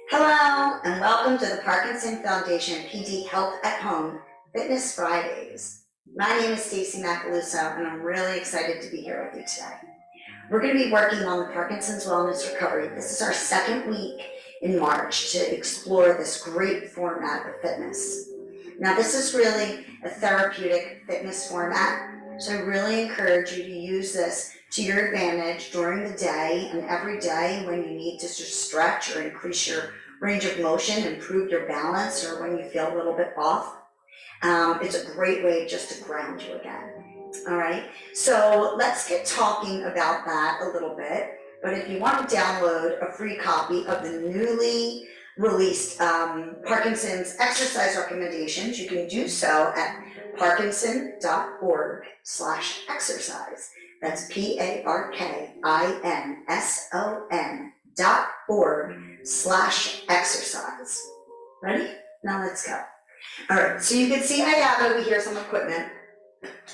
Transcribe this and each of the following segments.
Hello, and welcome to the Parkinson Foundation PD Health at Home Fitness Fridays. My name is Stacey Macaluso, and I'm really excited to be here with you today. We're going to be working on the Parkinson's Wellness Recovery. This is our second week in March to explore this great format of fitness. Now, this is really a therapeutic fitness format, so I really encourage you to use this to your advantage during the day and every day when you need to just stretch or increase your range of motion, improve your balance, or when you feel a little bit off. It's a great way just to ground you again. All right, so let's get talking about that a little bit. But if you want to download a free copy of the newly released Parkinson's exercise recommendations, you can do so at parkinson.org/exercise. That's parkinson.org/exercise. Ready? Now let's go. All right, so you can see I have over here some equipment.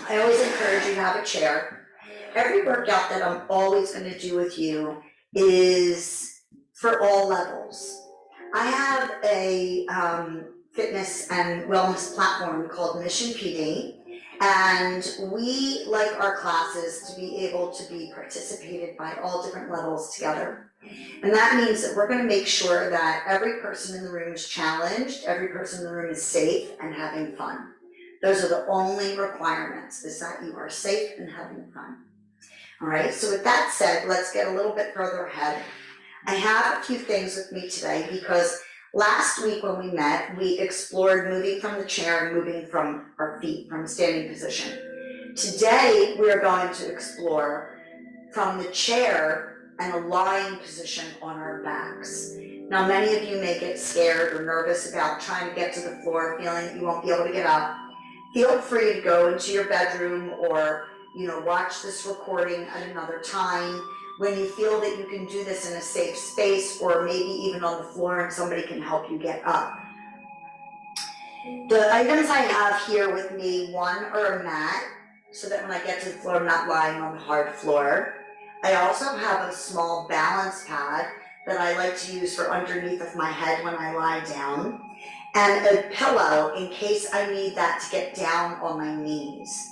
I always encourage you to have a chair. Every workout that I'm always going to do with you is for all levels. I have a fitness and wellness platform called Mission PD, and we like our classes to be able to be participated by all different levels together. And that means that we're going to make sure that every person in the room is challenged, every person in the room is safe and having fun. Those are the only requirements, is that you are safe and having fun. All right, so with that said, let's get a little bit further ahead. I have a few things with me today because last week when we met, we explored moving from the chair and moving from our feet, from a standing position. Today, we are going to explore from the chair and a lying position on our backs. Now, many of you may get scared or nervous about trying to get to the floor, feeling that you won't be able to get up. Feel free to go into your bedroom or watch this recording at another time when you feel that you can do this in a safe space, or maybe even on the floor and somebody can help you get up. The items I have here with me, one are a mat, so that when I get to the floor, I'm not lying on the hard floor. I also have a small balance pad that I like to use for underneath of my head when I lie down, and a pillow in case I need that to get down on my knees.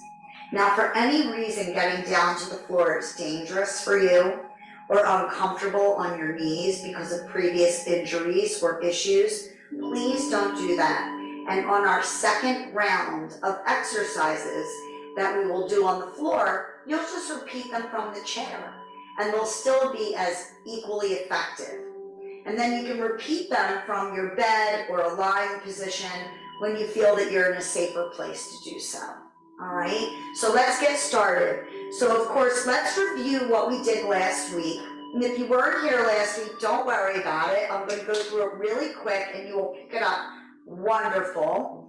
Now, for any reason getting down to the floor is dangerous for you or uncomfortable on your knees because of previous injuries or issues, please don't do that. And on our second round of exercises that we will do on the floor, you'll just repeat them from the chair, and they'll still be as equally effective. And then you can repeat them from your bed or a lying position when you feel that you're in a safer place to do so. All right, so let's get started. So of course, let's review what we did last week. And if you weren't here last week, don't worry about it. I'm going to go through it really quick and you will pick it up. Wonderful.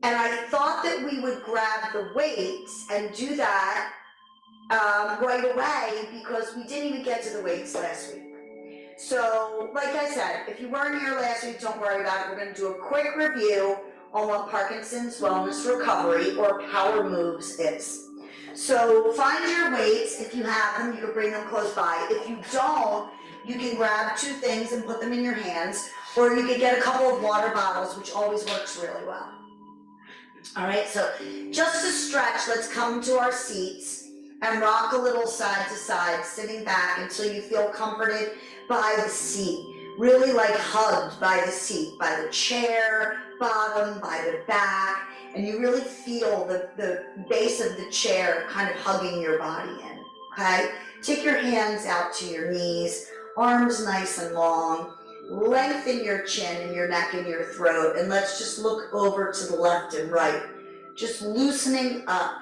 And I thought that we would grab the weights and do that right away because we didn't even get to the weights last week. So, like I said, if you weren't here last week, don't worry about it. We're going to do a quick review on what Parkinson's Wellness Recovery, or Power Moves, is. So find your weights. If you have them, you can bring them close by. If you don't, you can grab two things and put them in your hands, or you can get a couple of water bottles, which always works really well. All right, so just to stretch, let's come to our seats and rock a little side to side, sitting back until you feel comforted by the seat, really like hugged by the seat, by the chair bottom, by the back, and you really feel the base of the chair kind of hugging your body in, okay? Take your hands out to your knees, arms nice and long, lengthen your chin and your neck and your throat, and let's just look over to the left and right, just loosening up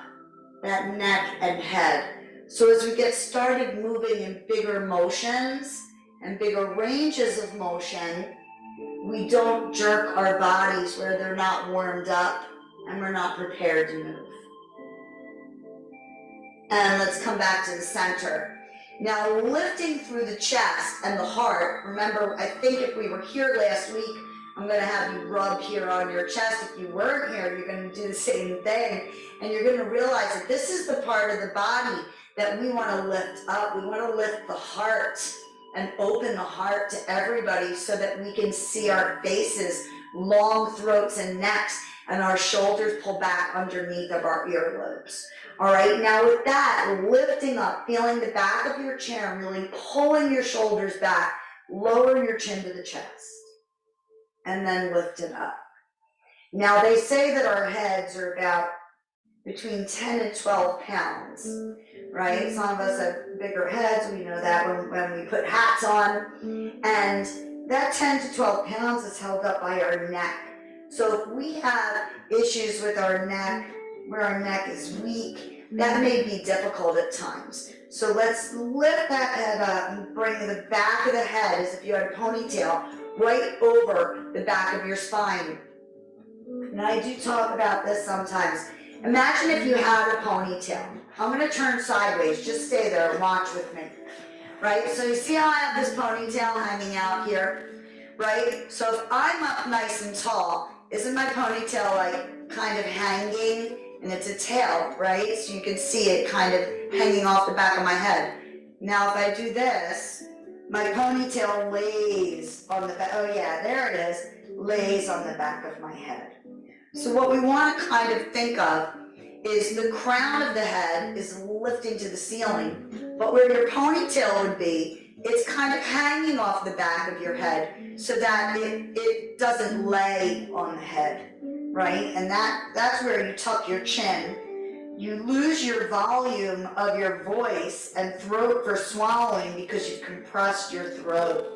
that neck and head. So as we get started moving in bigger motions and bigger ranges of motion, we don't jerk our bodies where they're not warmed up and we're not prepared to move. And let's come back to the center. Now, lifting through the chest and the heart. Remember, I think if we were here last week, I'm going to have you rub here on your chest. If you weren't here, you're going to do the same thing. And you're going to realize that this is the part of the body that we wanna lift up. We wanna lift the heart and open the heart to everybody so that we can see our faces, long throats and necks, and our shoulders pull back underneath of our earlobes. All right, now with that, lifting up, feeling the back of your chair, really pulling your shoulders back, lower your chin to the chest, and then lift it up. Now they say that our heads are about between 10 and 12 pounds, right? Some of us have bigger heads, we know that when we put hats on, and that 10 to 12 pounds is held up by our neck. So if we have issues with our neck, where our neck is weak, that may be difficult at times. So let's lift that head up and bring the back of the head, as if you had a ponytail, right over the back of your spine. And I do talk about this sometimes. Imagine if you had a ponytail. I'm gonna turn sideways, just stay there and watch with me. Right, so you see how I have this ponytail hanging out here, right? So if I'm up nice and tall, isn't my ponytail like kind of hanging? And it's a tail, right? So you can see it kind of hanging off the back of my head. Now if I do this, my ponytail lays on the back, oh yeah, there it is, lays on the back of my head. So what we want to kind of think of is the crown of the head is lifting to the ceiling, but where your ponytail would be, it's kind of hanging off the back of your head so that it doesn't lay on the head, right? And that's where you tuck your chin. You lose your volume of your voice and throat for swallowing because you've compressed your throat.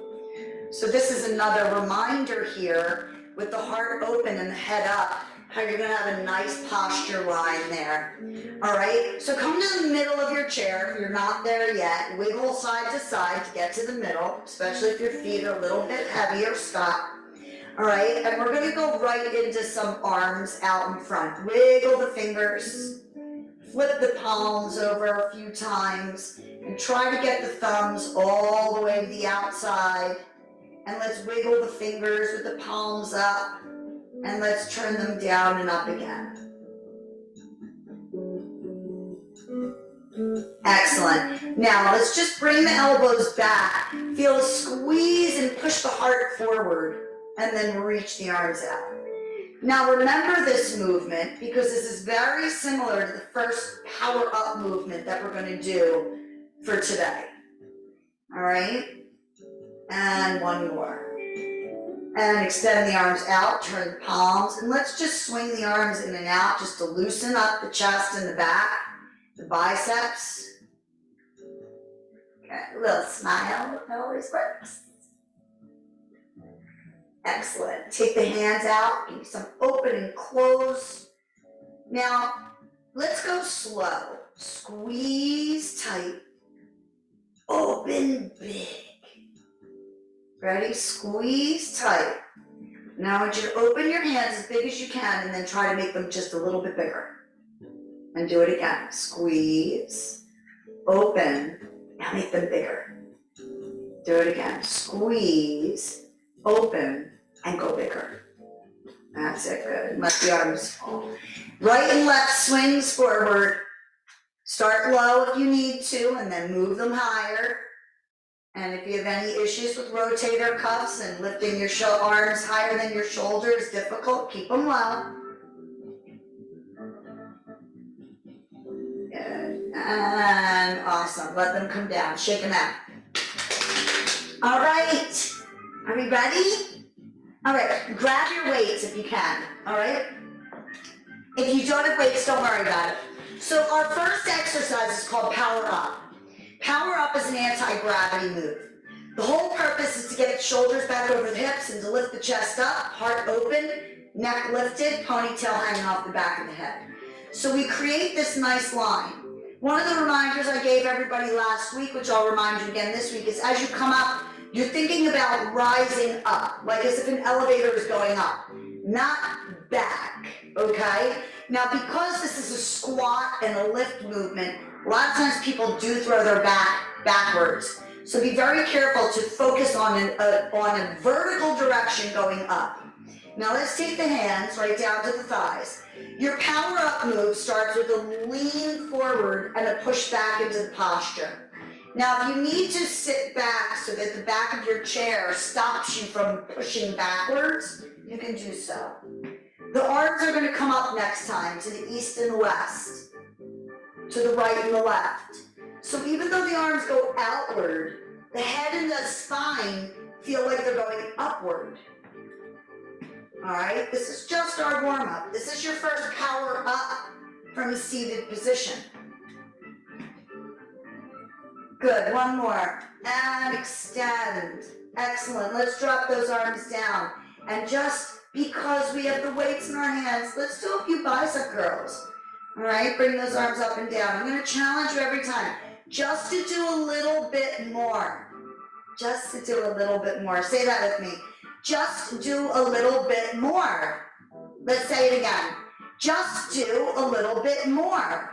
So this is another reminder here with the heart open and the head up, how you're gonna have a nice posture line there. All right, so come to the middle of your chair if you're not there yet. Wiggle side to side to get to the middle, especially if your feet are a little bit heavier, stop. All right, and we're gonna go right into some arms out in front. Wiggle the fingers, flip the palms over a few times, and try to get the thumbs all the way to the outside. And let's wiggle the fingers with the palms up, and let's turn them down and up again. Excellent. Now let's just bring the elbows back. Feel a squeeze and push the heart forward, and then reach the arms out. Now remember this movement because this is very similar to the first power up movement that we're going to do for today. All right? And one more. And extend the arms out, turn the palms, and let's just swing the arms in and out just to loosen up the chest and the back, the biceps. Okay, a little smile, it always works. Excellent. Take the hands out, give me some open and close. Now, let's go slow. Squeeze tight, open big. Ready? Squeeze tight. Now I want you to open your hands as big as you can and then try to make them just a little bit bigger. And do it again. Squeeze, open, now make them bigger. Do it again. Squeeze, open, and go bigger. That's it, good. Let the arms fall. Right and left swings forward. Start low if you need to and then move them higher. And if you have any issues with rotator cuffs and lifting your arms higher than your shoulder is difficult, keep them low. Good. And awesome. Let them come down. Shake them out. All right. Are we ready? All right. Grab your weights if you can. All right. If you don't have weights, don't worry about it. So our first exercise is called Power Up. Power Up is an anti-gravity move. The whole purpose is to get shoulders back over the hips and to lift the chest up, heart open, neck lifted, ponytail hanging off the back of the head. So we create this nice line. One of the reminders I gave everybody last week, which I'll remind you again this week, is as you come up, you're thinking about rising up, like as if an elevator is going up, not back, okay? Now because this is a squat and a lift movement, a lot of times people do throw their back backwards. So be very careful to focus on a vertical direction going up. Now let's take the hands right down to the thighs. Your power up move starts with a lean forward and a push back into the posture. Now if you need to sit back so that the back of your chair stops you from pushing backwards, you can do so. The arms are going to come up next time to the east and the west, to the right and the left. So even though the arms go outward, the head and the spine feel like they're going upward. All right, this is just our warm-up. This is your first power up from a seated position. Good, one more, and extend. Excellent, let's drop those arms down. And just because we have the weights in our hands, let's do a few bicep curls. All right, bring those arms up and down. I'm gonna challenge you every time, just to do a little bit more. Just to do a little bit more. Say that with me. Just do a little bit more. Let's say it again. Just do a little bit more.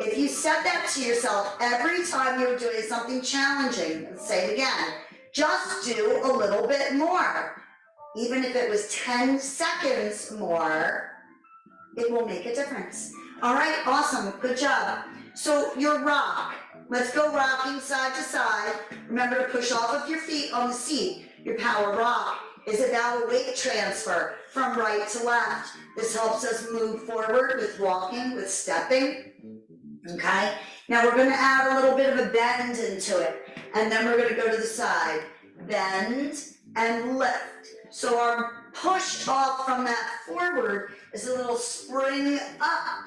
If you said that to yourself every time you were doing something challenging, let's say it again. Just do a little bit more. Even if it was 10 seconds more, it will make a difference. All right, awesome, good job. So your rock, let's go rocking side to side. Remember to push off of your feet on the seat. Your power rock is about a weight transfer from right to left. This helps us move forward with walking, with stepping, okay? Now we're gonna add a little bit of a bend into it, and then we're gonna go to the side. Bend and lift. So our push off from that forward is a little spring up.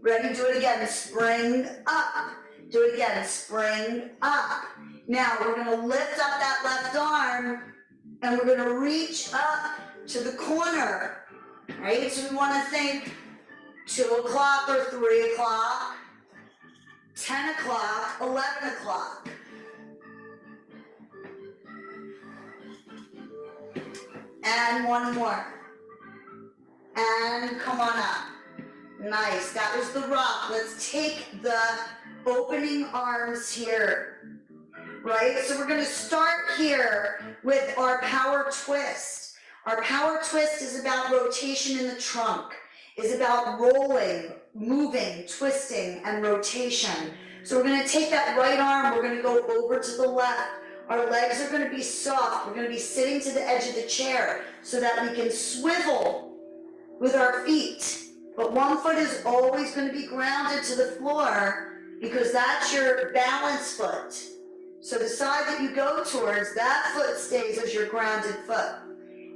Ready? Do it again. Spring up. Do it again. Spring up. Now we're going to lift up that left arm and we're going to reach up to the corner. Right? So we want to think 2 o'clock or 3 o'clock, 10 o'clock, 11 o'clock. And one more. And come on up. Nice, that was the rock. Let's take the opening arms here, right? So we're gonna start here with our power twist. Our power twist is about rotation in the trunk, is about rolling, moving, twisting, and rotation. So we're gonna take that right arm, we're gonna go over to the left. Our legs are gonna be soft. We're gonna be sitting to the edge of the chair so that we can swivel with our feet. But one foot is always going to be grounded to the floor because that's your balance foot. So the side that you go towards, that foot stays as your grounded foot.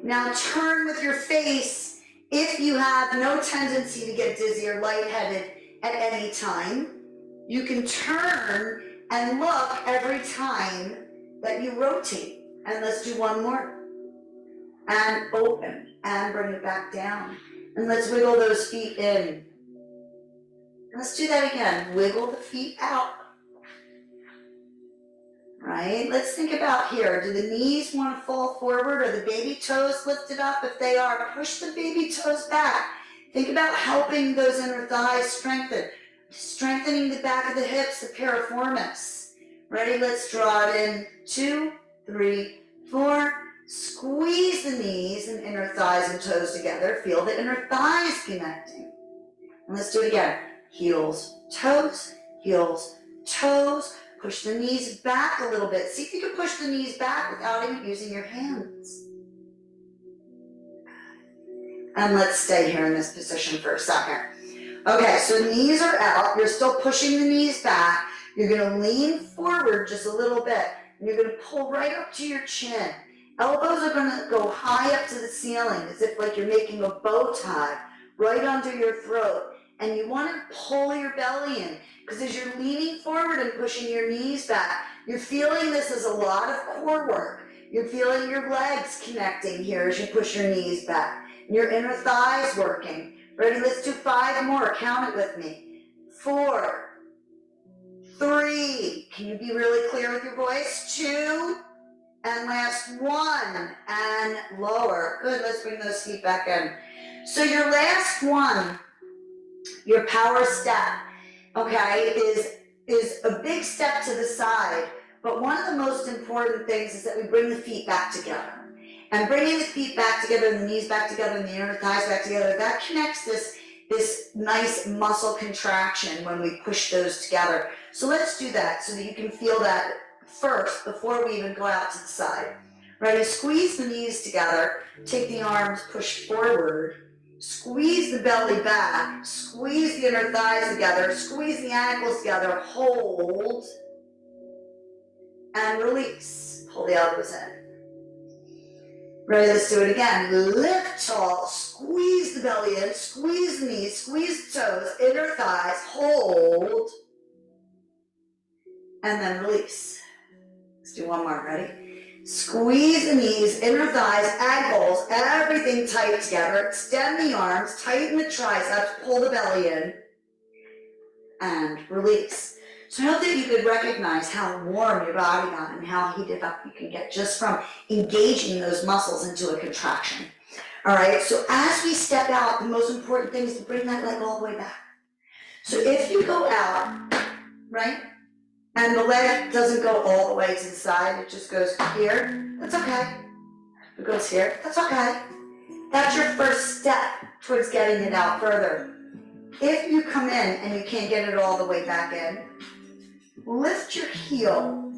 Now turn with your face if you have no tendency to get dizzy or lightheaded at any time. You can turn and look every time that you rotate. And let's do one more. And open and bring it back down. And let's wiggle those feet in. Let's do that again. Wiggle the feet out. Right? Let's think about here. Do the knees want to fall forward? Are the baby toes lifted up? If they are, push the baby toes back. Think about helping those inner thighs strengthen. Strengthening the back of the hips, the piriformis. Ready? Let's draw it in. 2, 3, 4. Squeeze the knees and inner thighs and toes together. Feel the inner thighs connecting. And let's do it again. Heels, toes, push the knees back a little bit. See if you can push the knees back without even using your hands. And let's stay here in this position for a second. Okay, so knees are out. You're still pushing the knees back. You're gonna lean forward just a little bit. And you're gonna pull right up to your chin. Elbows are gonna go high up to the ceiling as if like you're making a bow tie right under your throat. And you wanna pull your belly in because as you're leaning forward and pushing your knees back, you're feeling this as a lot of core work. You're feeling your legs connecting here as you push your knees back. And your inner thighs working. Ready, let's do 5 more, count it with me. 4, 3, can you be really clear with your voice? 2, and last 1, and lower. Good, let's bring those feet back in. So your last one, your power step, okay, is a big step to the side, but one of the most important things is that we bring the feet back together. And bringing the feet back together, and the knees back together, and the inner thighs back together, that connects this nice muscle contraction when we push those together. So let's do that so that you can feel that first before we even go out to the side. Ready? Squeeze the knees together, take the arms, push forward, squeeze the belly back, squeeze the inner thighs together, squeeze the ankles together, hold, and release. Pull the elbows in. Ready, let's do it again. Lift tall, squeeze the belly in, squeeze the knees, squeeze the toes, inner thighs, hold, and then release. Let's do one more, ready? Squeeze the knees, inner thighs, ankles, everything tight together. Extend the arms, tighten the triceps, pull the belly in, and release. So I hope that you could recognize how warm your body got and how heated up you can get just from engaging those muscles into a contraction. All right, so as we step out, the most important thing is to bring that leg all the way back. So if you go out, right, and the leg doesn't go all the way to the side, it just goes here, that's okay. If it goes here, that's okay. That's your first step towards getting it out further. If you come in and you can't get it all the way back in, lift your heel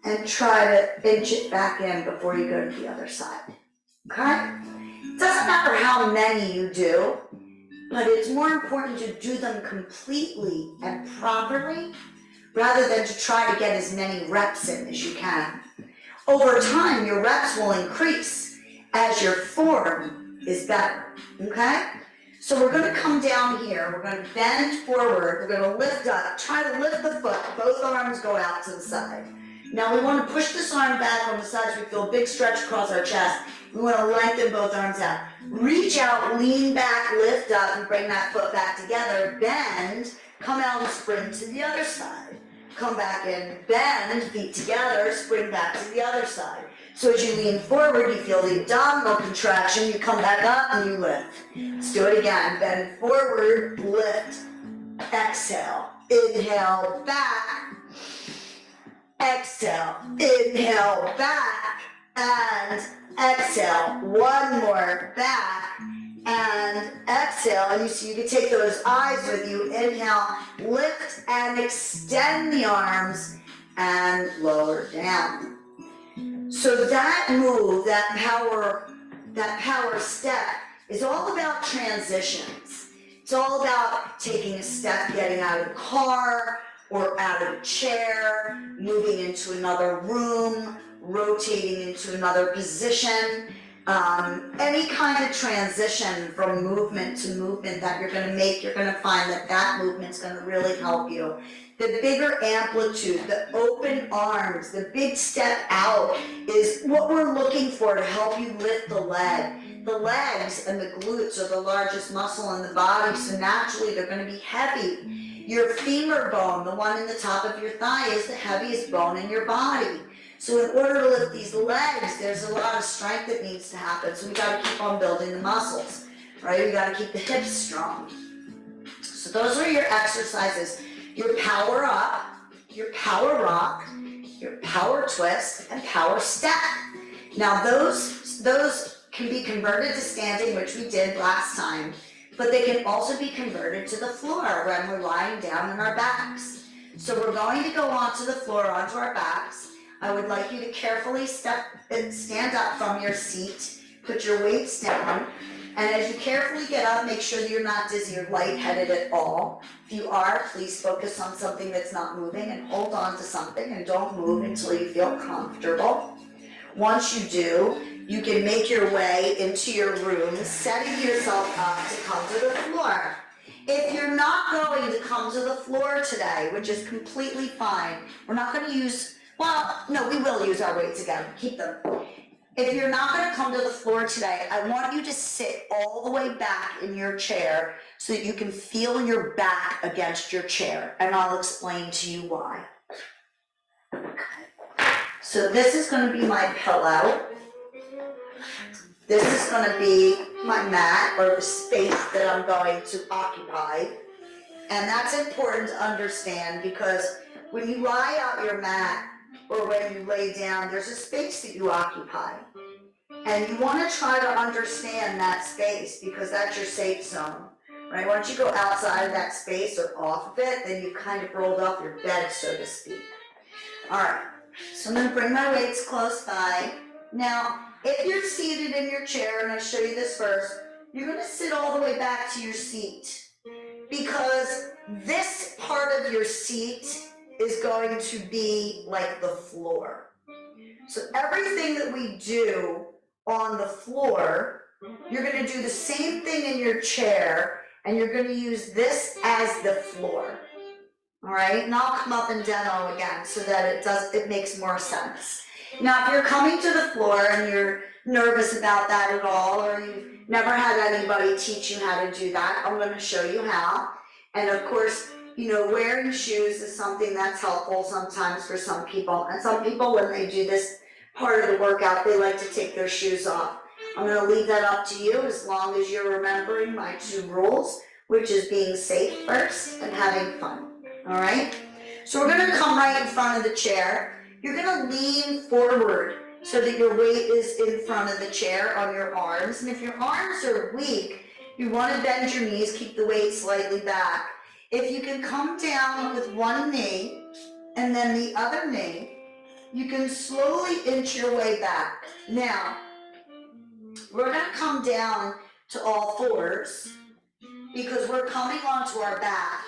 and try to inch it back in before you go to the other side, okay? It doesn't matter how many you do, but it's more important to do them completely and properly rather than to try to get as many reps in as you can. Over time, your reps will increase as your form is better, okay? So we're gonna come down here, we're gonna bend forward, we're gonna lift up, try to lift the foot, both arms go out to the side. Now we wanna push this arm back on the side so we feel a big stretch across our chest. We wanna lengthen both arms out. Reach out, lean back, lift up, and bring that foot back together, bend, come out and sprint to the other side. Come back in, bend, feet together, spring back to the other side. So as you lean forward, you feel the abdominal contraction, you come back up and you lift. Let's do it again. Bend forward, lift, exhale, inhale, back, exhale, inhale, back, and exhale. One more, back, and exhale. And you can take those eyes with you. Inhale, lift and extend the arms, and lower down. So that move, that power step is all about transitions. It's all about taking a step, getting out of the car or out of a chair, moving into another room, rotating into another position. Any kind of transition from movement to movement that you're going to make, you're going to find that movement's going to really help you. The bigger amplitude, the open arms, the big step out is what we're looking for to help you lift the leg. The legs and the glutes are the largest muscle in the body, so naturally they're going to be heavy. Your femur bone, the one in the top of your thigh, is the heaviest bone in your body. So in order to lift these legs, there's a lot of strength that needs to happen. So we got to keep on building the muscles, right? We got to keep the hips strong. So those are your exercises. Your power up, your power rock, your power twist, and power step. Now those can be converted to standing, which we did last time, but they can also be converted to the floor when we're lying down on our backs. So we're going to go onto the floor, onto our backs. I would like you to carefully stand up from your seat, put your weights down, and as you carefully get up, make sure that you're not dizzy or lightheaded at all. If you are, please focus on something that's not moving and hold on to something and don't move until you feel comfortable. Once you do, you can make your way into your room, setting yourself up to come to the floor. If you're not going to come to the floor today, which is completely fine, we're not going to use, well, no, we will use our weights again, keep them. If you're not going to come to the floor today, I want you to sit all the way back in your chair so that you can feel your back against your chair, and I'll explain to you why. Okay. So this is going to be my pillow. This is going to be my mat, or the space that I'm going to occupy. And that's important to understand because when you lie out your mat, or when you lay down, there's a space that you occupy. And you want to try to understand that space because that's your safe zone, right? Once you go outside of that space or off of it, then you've kind of rolled off your bed, so to speak. All right, so I'm gonna bring my weights close by. Now, if you're seated in your chair, and I'll show you this first, you're gonna sit all the way back to your seat because this part of your seat is going to be like the floor. So everything that we do on the floor, you're gonna do the same thing in your chair, and you're gonna use this as the floor. All right, and I'll come up and demo again so that it makes more sense. Now, if you're coming to the floor and you're nervous about that at all, or you've never had anybody teach you how to do that, I'm gonna show you how. And of course, wearing shoes is something that's helpful sometimes for some people. And some people, when they do this part of the workout, they like to take their shoes off. I'm gonna leave that up to you as long as you're remembering my 2 rules, which is being safe first and having fun. All right, so we're gonna come right in front of the chair. You're gonna lean forward so that your weight is in front of the chair on your arms. And if your arms are weak, you wanna bend your knees, keep the weight slightly back. If you can come down with one knee and then the other knee, you can slowly inch your way back. Now, we're gonna come down to all fours because we're coming onto our back.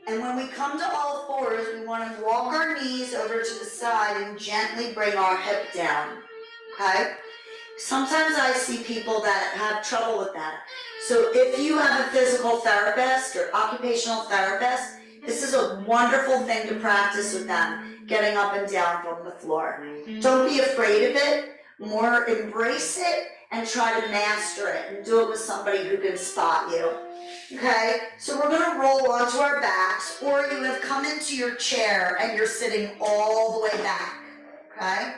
And when we come to all fours, we want to walk our knees over to the side and gently bring our hip down, okay? Sometimes I see people that have trouble with that. So if you have a physical therapist or occupational therapist, this is a wonderful thing to practice with them, getting up and down from the floor. Don't be afraid of it, more embrace it and try to master it and do it with somebody who can spot you. Okay, so we're gonna roll onto our backs, or you have come into your chair and you're sitting all the way back, okay?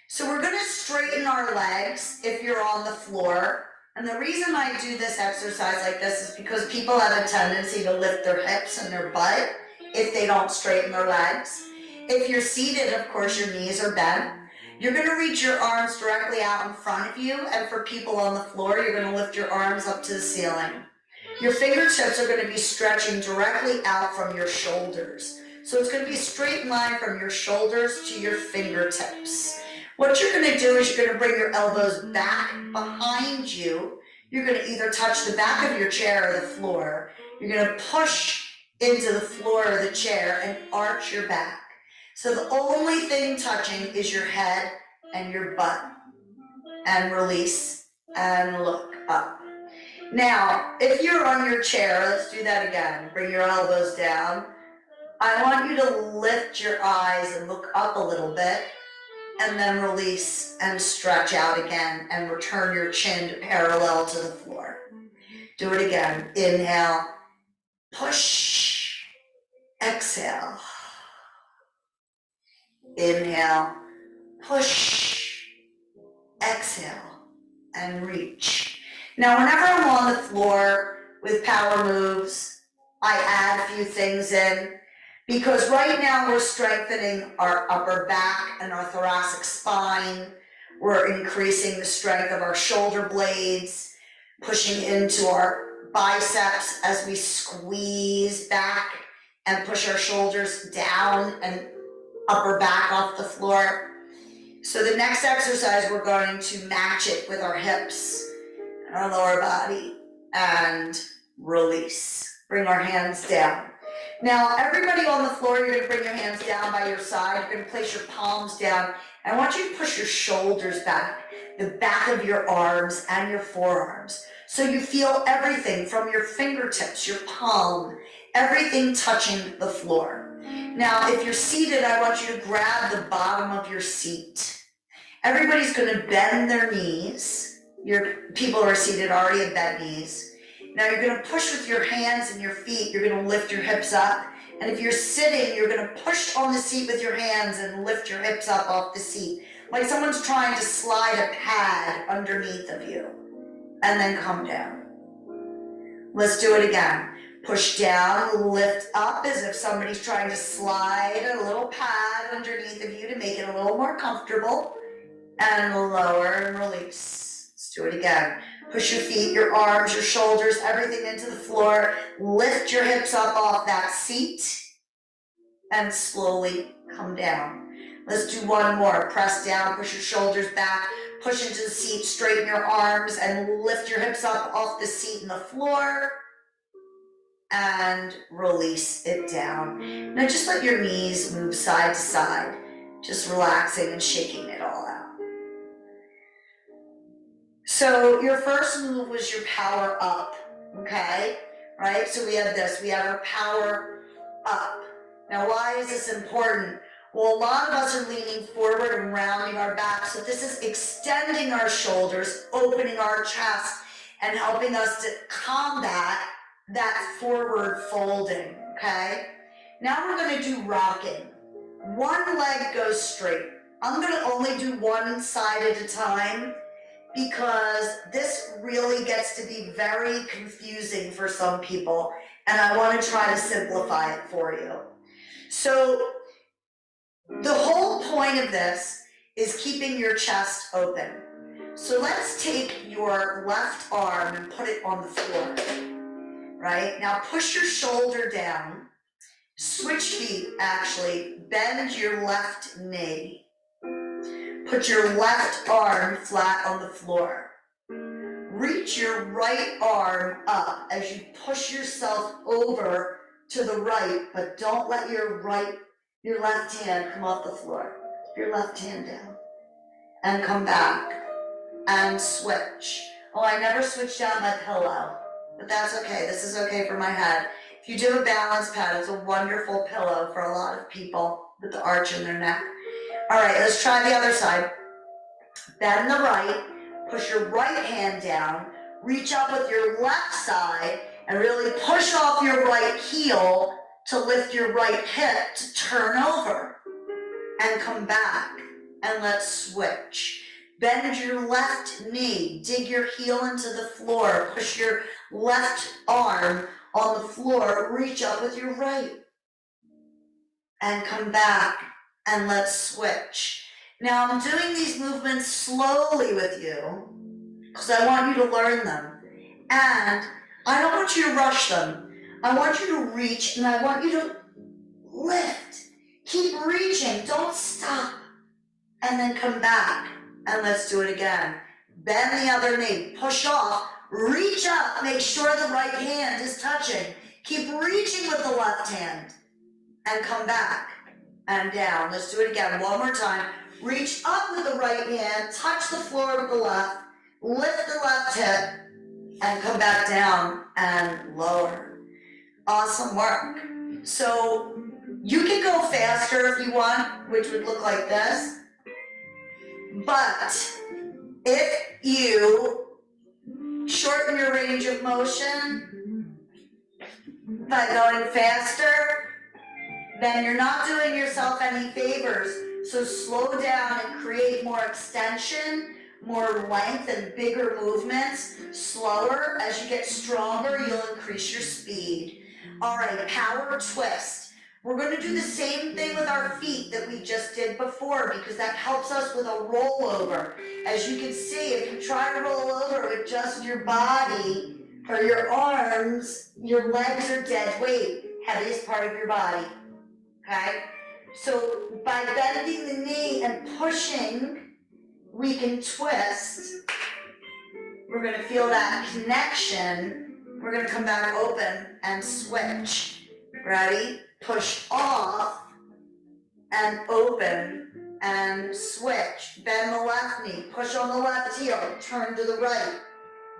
So we're gonna straighten our legs if you're on the floor. And the reason I do this exercise like this is because people have a tendency to lift their hips and their butt if they don't straighten their legs. If you're seated, of course, your knees are bent. You're gonna reach your arms directly out in front of you, and for people on the floor, you're gonna lift your arms up to the ceiling. Your fingertips are going to be stretching directly out from your shoulders. So it's going to be a straight line from your shoulders to your fingertips. What you're going to do is you're going to bring your elbows back behind you. You're going to either touch the back of your chair or the floor. You're going to push into the floor of the chair and arch your back. So the only thing touching is your head and your butt. And release and look up. Now, if you're on your chair, let's do that again. Bring your elbows down. I want you to lift your eyes and look up a little bit, and then release and stretch out again and return your chin parallel to the floor. Do it again. Inhale, push, exhale. Inhale, push, exhale, and reach. Now, whenever I'm on the floor with power moves, I add a few things in because right now we're strengthening our upper back and our thoracic spine. We're increasing the strength of our shoulder blades, pushing into our biceps as we squeeze back and push our shoulders down and upper back off the floor. So the next exercise, we're going to match it with our hips. Our lower body, and release. Bring our hands down. Now, everybody on the floor, you're going to bring your hands down by your side. You're going to place your palms down. I want you to push your shoulders back, the back of your arms and your forearms. So you feel everything from your fingertips, your palm, everything touching the floor. Now, if you're seated, I want you to grab the bottom of your seat. Everybody's going to bend their knees. Your people who are seated already have bent knees. Now you're going to push with your hands and your feet. You're going to lift your hips up. And if you're sitting, you're going to push on the seat with your hands and lift your hips up off the seat. Like someone's trying to slide a pad underneath of you. And then come down. Let's do it again. Push down, lift up as if somebody's trying to slide a little pad underneath of you to make it a little more comfortable. and lower and release. Let's do it again. Push your feet, your arms, your shoulders, everything into the floor. Lift your hips up off that seat and slowly come down. Let's do one more. Press down, push your shoulders back, push into the seat, straighten your arms and lift your hips up off the seat and the floor and release it down. Now just let your knees move side to side, just relaxing and shaking it all out. So your first move was your power up, okay? Right, so we have this, we have our power up. Now why is this important? Well, a lot of us are leaning forward and rounding our back, so this is extending our shoulders, opening our chest, and helping us to combat that forward folding, okay? Now we're gonna do rocking. One leg goes straight. I'm gonna only do one side at a time because this really gets to be very confusing for some people, and I wanna try to simplify it for you. So the whole point of this is keeping your chest open. So let's take your left arm and put it on the floor, right? Now push your shoulder down, switch feet actually, bend your left knee. Put your left arm flat on the floor. Reach your right arm up as you push yourself over to the right, but don't let your left hand come off the floor. Keep your left hand down and come back and switch. Oh, I never switched out my pillow, but that's okay. This is okay for my head. If you do a balance pad, it's a wonderful pillow for a lot of people with the arch in their neck. All right, let's try the other side. Bend the right, push your right hand down, reach up with your left side, and really push off your right heel to lift your right hip to turn over and come back, and let's switch. Bend your left knee, dig your heel into the floor, push your left arm on the floor, reach up with your right and come back, and let's switch. Now I'm doing these movements slowly with you because I want you to learn them, and I don't want you to rush them. I want you to reach and I want you to lift. Keep reaching, don't stop, and then come back, and let's do it again. Bend the other knee, push off, reach up, make sure the right hand is touching. Keep reaching with the left hand and come back and down. Let's do it again, one more time. Reach up with the right hand, touch the floor with the left, lift the left hip, and come back down and lower. Awesome work. So you can go faster if you want, which would look like this. But if you shorten your range of motion by going faster, then you're not doing yourself any favors. So slow down and create more extension, more length and bigger movements. Slower. As you get stronger, you'll increase your speed. All right, power twist. We're going to do the same thing with our feet that we just did before because that helps us with a rollover. As you can see, if you try to roll over with just your body or your arms, your legs are dead weight, heaviest part of your body. Okay? So by bending the knee and pushing, we can twist. We're going to feel that connection. We're going to come back open and switch. Ready? Push off and open and switch. Bend the left knee, push on the left heel, turn to the right,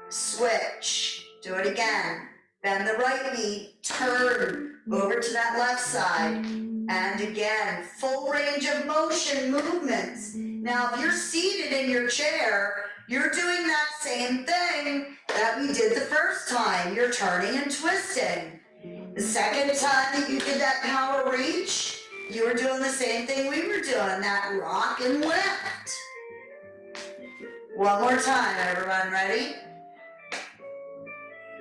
switch. Do it again. Bend the right knee, turn over to that left side, and again, full range of motion movements. Now, if you're seated in your chair, you're doing that same thing that we did the first time. You're turning and twisting. The second time that you did that power reach, you were doing the same thing we were doing, that rock and lift. One more time, everyone, ready?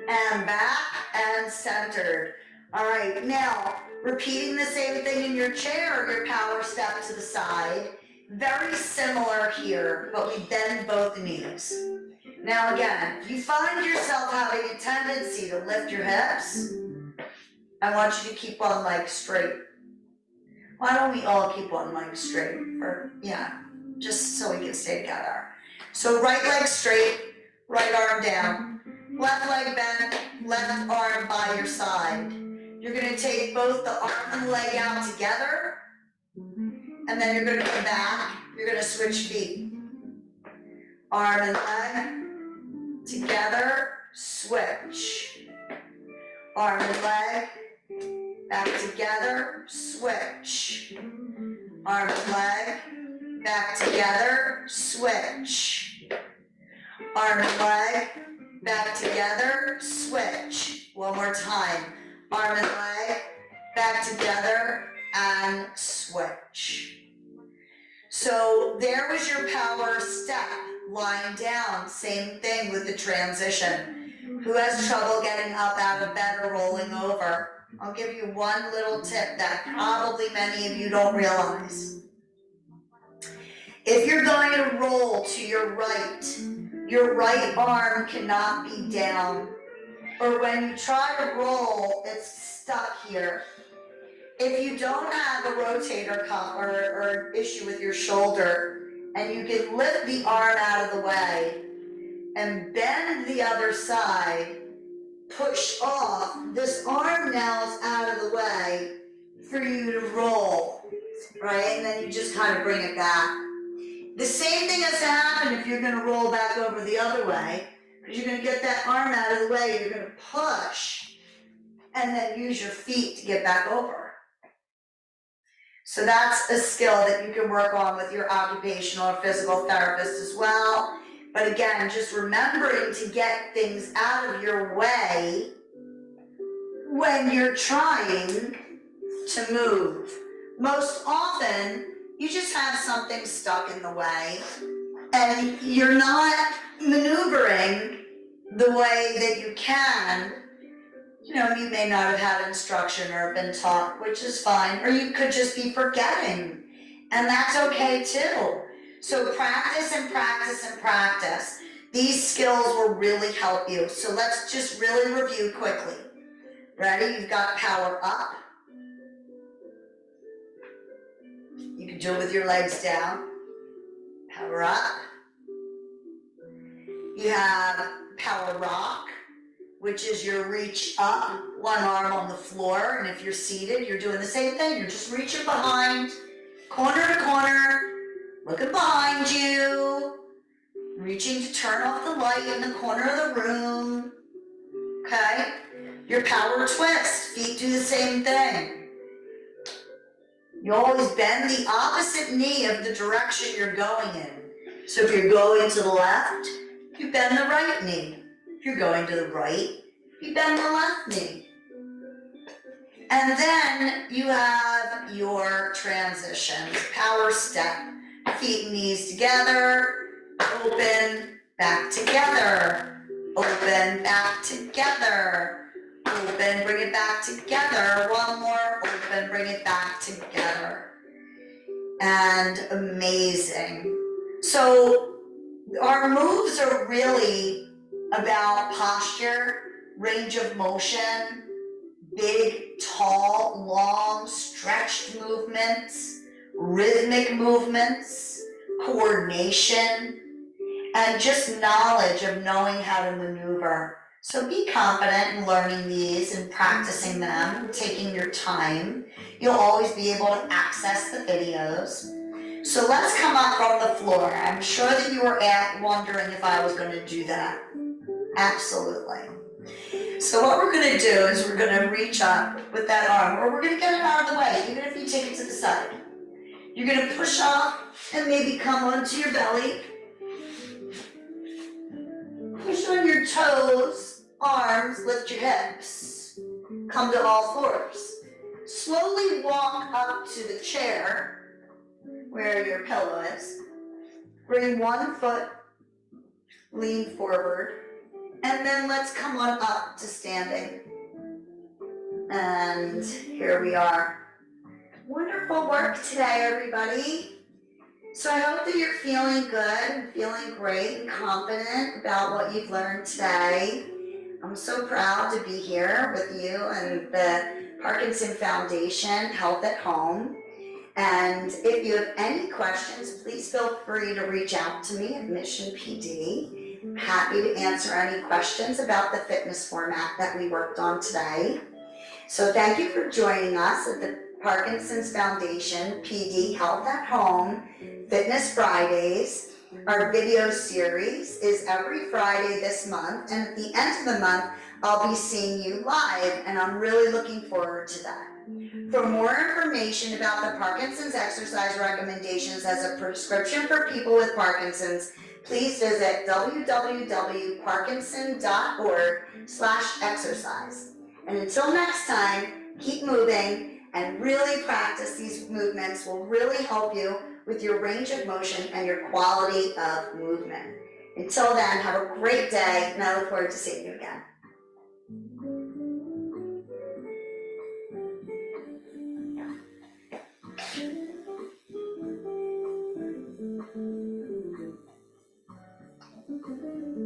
And back and centered. All right, now, repeating the same thing in your chair, your power step to the side. Very similar here, but we bend both knees. Now again, if you find yourself having a tendency to lift your hips, I want you to keep one leg straight. Why don't we all keep one leg straight? Just so we can stay together. So right leg straight, right arm down. Left leg bent, left arm by your side. You're gonna take both the arm and leg out together, and then you're gonna come back. You're gonna switch feet. Arm and leg, together, switch. Arm and leg, back together, switch. Arm and leg, back together, switch. Arm and leg, back together, switch. One more time. Arm and leg, back together, and switch. So there was your power step, lying down. Same thing with the transition. Who has trouble getting up out of bed or rolling over? I'll give you one little tip that probably many of you don't realize. If you're going to roll to your right arm cannot be down. Or when you try to roll, it's stuck here. If you don't have a rotator cuff or issue with your shoulder, and you can lift the arm out of the way and bend the other side, push off, this arm now is out of the way for you to roll, right? And then you just kind of bring it back. The same thing has to happen if you're gonna roll back over the other way, because you're gonna get that arm out of the way, you're gonna push, and then use your feet to get back over. So that's a skill that you can work on with your occupational or physical therapist as well. But again, just remembering to get things out of your way when you're trying to move. Most often, you just have something stuck in the way and you're not maneuvering the way that you can. You know, you may not have had instruction or been taught, which is fine, or you could just be forgetting, and that's okay too. So practice and practice and practice. These skills will really help you. So let's just really review quickly. Ready? You've got power up. You can do it with your legs down. Power up. You have power rock, which is your reach up, one arm on the floor, and if you're seated, you're doing the same thing. You're just reaching behind, corner to corner, looking behind you, reaching to turn off the light in the corner of the room, okay? Your power twist, feet do the same thing. You always bend the opposite knee of the direction you're going in. So if you're going to the left, you bend the right knee. If you're going to the right, you bend the left knee. And then you have your transitions. Power step. Feet and knees together. Open, back together. Open, back together. Open, bring it back together. One more. Open, bring it back together. And amazing. So our moves are really about posture, range of motion, big, tall, long, stretched movements, rhythmic movements, coordination, and just knowledge of knowing how to maneuver. So be confident in learning these and practicing them, taking your time. You'll always be able to access the videos. So let's come up from the floor. I'm sure that you were wondering if I was going to do that. Absolutely. So what we're going to do is we're going to reach up with that arm, or we're going to get it out of the way, even if you take it to the side. You're going to push off and maybe come onto your belly. Push on your toes, arms, lift your hips. Come to all fours. Slowly walk up to the chair where your pillow is. Bring one foot, lean forward, and then let's come on up to standing. And here we are. Wonderful work today, everybody. So I hope that you're feeling good, feeling great and confident about what you've learned today. I'm so proud to be here with you and the Parkinson Foundation Health at Home. And if you have any questions, please feel free to reach out to me at Mission PD. I'm happy to answer any questions about the fitness format that we worked on today. So thank you for joining us at the Parkinson's Foundation PD Health at Home Fitness Fridays. Our video series is every Friday this month, and at the end of the month, I'll be seeing you live, and I'm really looking forward to that. For more information about the Parkinson's exercise recommendations as a prescription for people with Parkinson's, please visit www.parkinson.org/exercise. And until next time, keep moving and really practice these movements will really help you with your range of motion and your quality of movement. Until then, have a great day, and I look forward to seeing you again.